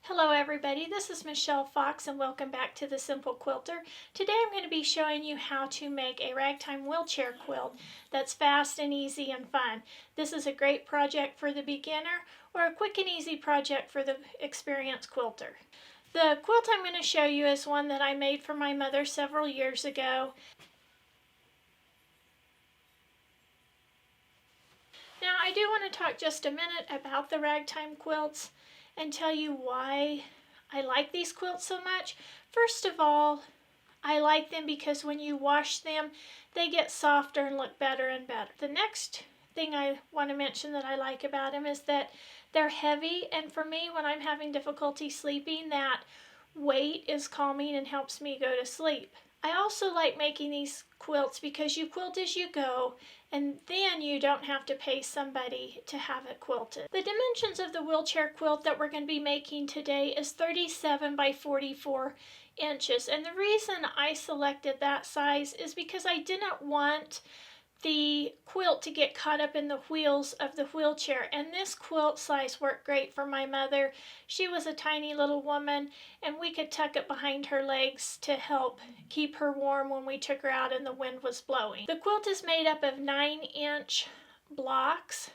Hello everybody, this is Michelle Fox and welcome back to The Simple Quilter. Today I'm going to be showing you how to make a ragtime wheelchair quilt that's fast and easy and fun. This is a great project for the beginner or a quick and easy project for the experienced quilter. The quilt I'm going to show you is one that I made for my mother several years ago. Now I do want to talk just a minute about the ragtime quilts and tell you why I like these quilts so much. First of all, I like them because when you wash them, they get softer and look better and better. The next thing I want to mention that I like about them is that they're heavy, and for me, when I'm having difficulty sleeping, that weight is calming and helps me go to sleep. I also like making these quilts because you quilt as you go, and then you don't have to pay somebody to have it quilted. The dimensions of the wheelchair quilt that we're going to be making today is 37 by 44 inches. And the reason I selected that size is because I didn't want the quilt to get caught up in the wheels of the wheelchair, and this quilt size worked great for my mother. She was a tiny little woman, and we could tuck it behind her legs to help keep her warm when we took her out and the wind was blowing. The quilt is made up of 9-inch blocks.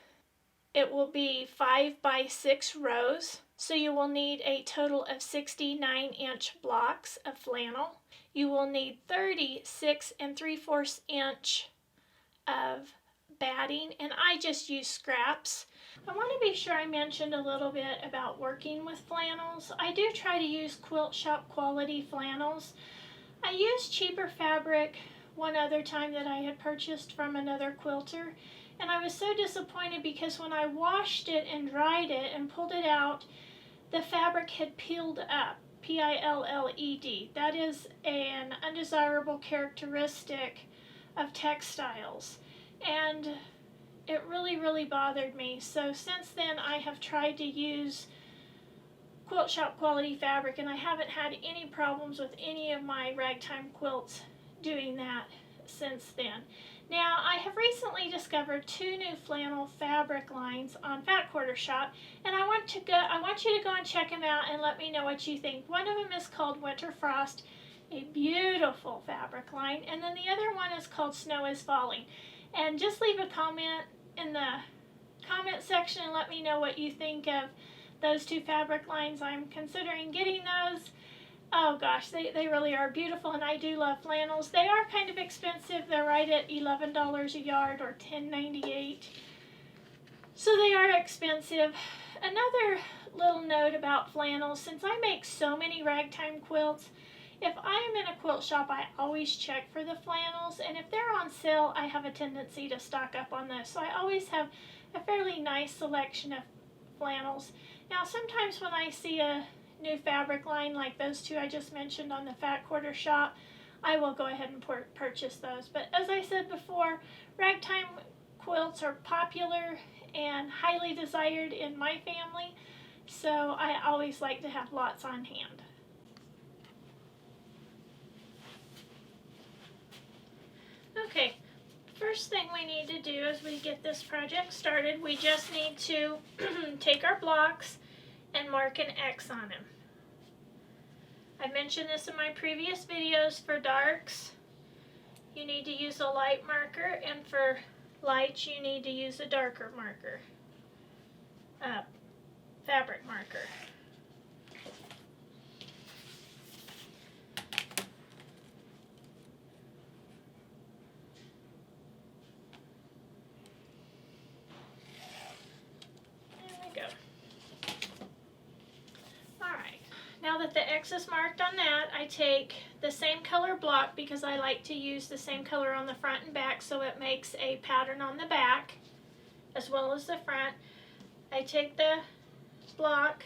It will be 5 by 6 rows, so you will need a total of 69-inch blocks of flannel. You will need 36 3/4 inch of batting, and I just use scraps. I want to be sure I mentioned a little bit about working with flannels. I do try to use quilt shop quality flannels. I used cheaper fabric one other time that I had purchased from another quilter, and I was so disappointed because when I washed it and dried it and pulled it out, the fabric had peeled up. P-I-L-L-E-D. That is an undesirable characteristic of textiles, and it really bothered me. So since then I have tried to use quilt shop quality fabric, and I haven't had any problems with any of my ragtime quilts doing that since then. Now I have recently discovered 2 new flannel fabric lines on Fat Quarter Shop, and I want you to go and check them out and let me know what you think. One of them is called Winter Frost, a beautiful fabric line, and then the other one is called Snow is Falling. And just leave a comment in the comment section and let me know what you think of those 2 fabric lines. I'm considering getting those. Oh gosh, they really are beautiful, and I do love flannels. They are kind of expensive. They're right at $11 a yard or $10.98. So they are expensive. Another little note about flannels, since I make so many ragtime quilts, if I am in a quilt shop, I always check for the flannels, and if they're on sale, I have a tendency to stock up on those. So I always have a fairly nice selection of flannels. Now, sometimes when I see a new fabric line like those 2 I just mentioned on the Fat Quarter Shop, I will go ahead and purchase those. But as I said before, ragtime quilts are popular and highly desired in my family, so I always like to have lots on hand. Okay, first thing we need to do as we get this project started, we just need to take our blocks and mark an X on them. I mentioned this in my previous videos. For darks, you need to use a light marker, and for lights, you need to use a darker marker, fabric marker. Now that the X is marked on that, I take the same color block because I like to use the same color on the front and back so it makes a pattern on the back as well as the front. I take the block,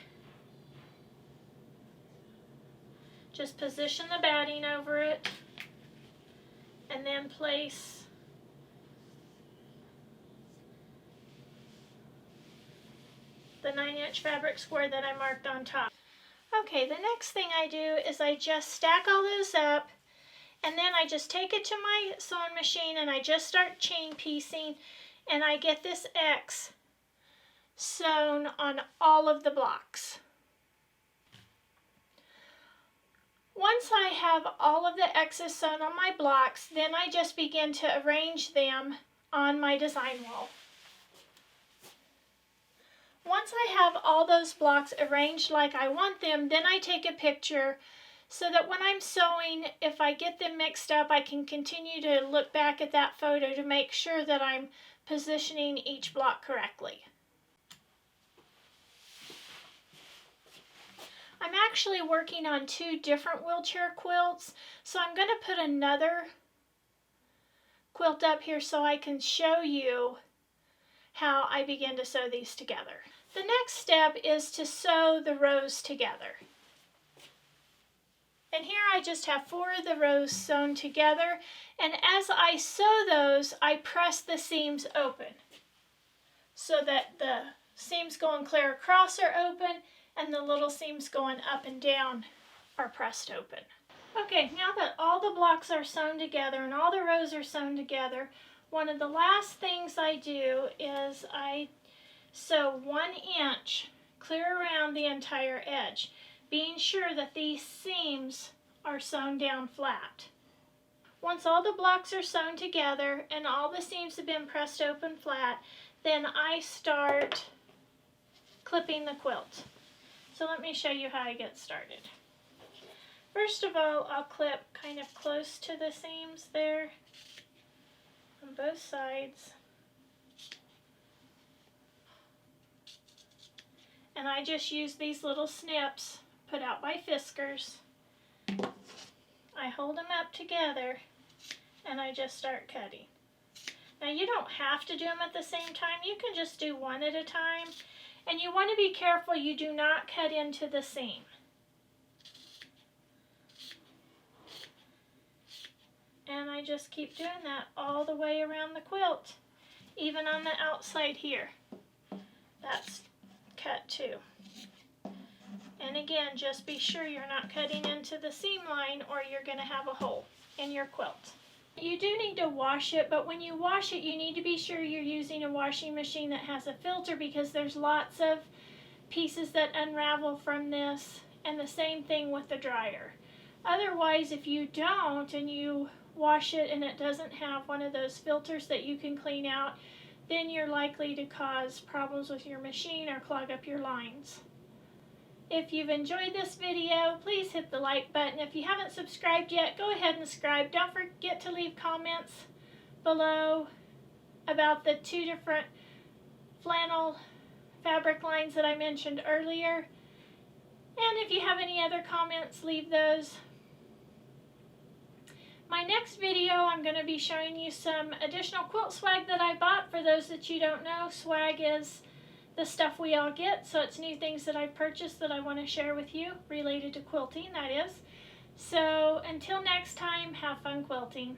just position the batting over it, and then place the 9-inch fabric square that I marked on top. Okay, the next thing I do is I just stack all those up, and then I just take it to my sewing machine and I just start chain piecing, and I get this X sewn on all of the blocks. Once I have all of the X's sewn on my blocks, then I just begin to arrange them on my design wall. Once I have all those blocks arranged like I want them, then I take a picture so that when I'm sewing, if I get them mixed up, I can continue to look back at that photo to make sure that I'm positioning each block correctly. I'm actually working on 2 different wheelchair quilts, so I'm going to put another quilt up here so I can show you how I begin to sew these together. The next step is to sew the rows together. And here I just have 4 of the rows sewn together, and as I sew those, I press the seams open so that the seams going clear across are open and the little seams going up and down are pressed open. Okay, now that all the blocks are sewn together and all the rows are sewn together, one of the last things I do is I sew 1 inch clear around the entire edge, being sure that these seams are sewn down flat. Once all the blocks are sewn together and all the seams have been pressed open flat, then I start clipping the quilt. So let me show you how I get started. First of all, I'll clip kind of close to the seams there on both sides. And I just use these little snips put out by Fiskars. I hold them up together and I just start cutting. Now you don't have to do them at the same time. You can just do one at a time. And you want to be careful you do not cut into the seam. And I just keep doing that all the way around the quilt, even on the outside here. That's cut too. And again, just be sure you're not cutting into the seam line or you're going to have a hole in your quilt. You do need to wash it, but when you wash it, you need to be sure you're using a washing machine that has a filter, because there's lots of pieces that unravel from this, and the same thing with the dryer. Otherwise, if you don't and you wash it and it doesn't have one of those filters that you can clean out, then you're likely to cause problems with your machine or clog up your lines. If you've enjoyed this video, please hit the like button. If you haven't subscribed yet, go ahead and subscribe. Don't forget to leave comments below about the 2 different flannel fabric lines that I mentioned earlier. And if you have any other comments, leave those. My next video, I'm going to be showing you some additional quilt swag that I bought. For those that you don't know, swag is the stuff we all get, so it's new things that I've purchased that I want to share with you, related to quilting, that is. So until next time, have fun quilting.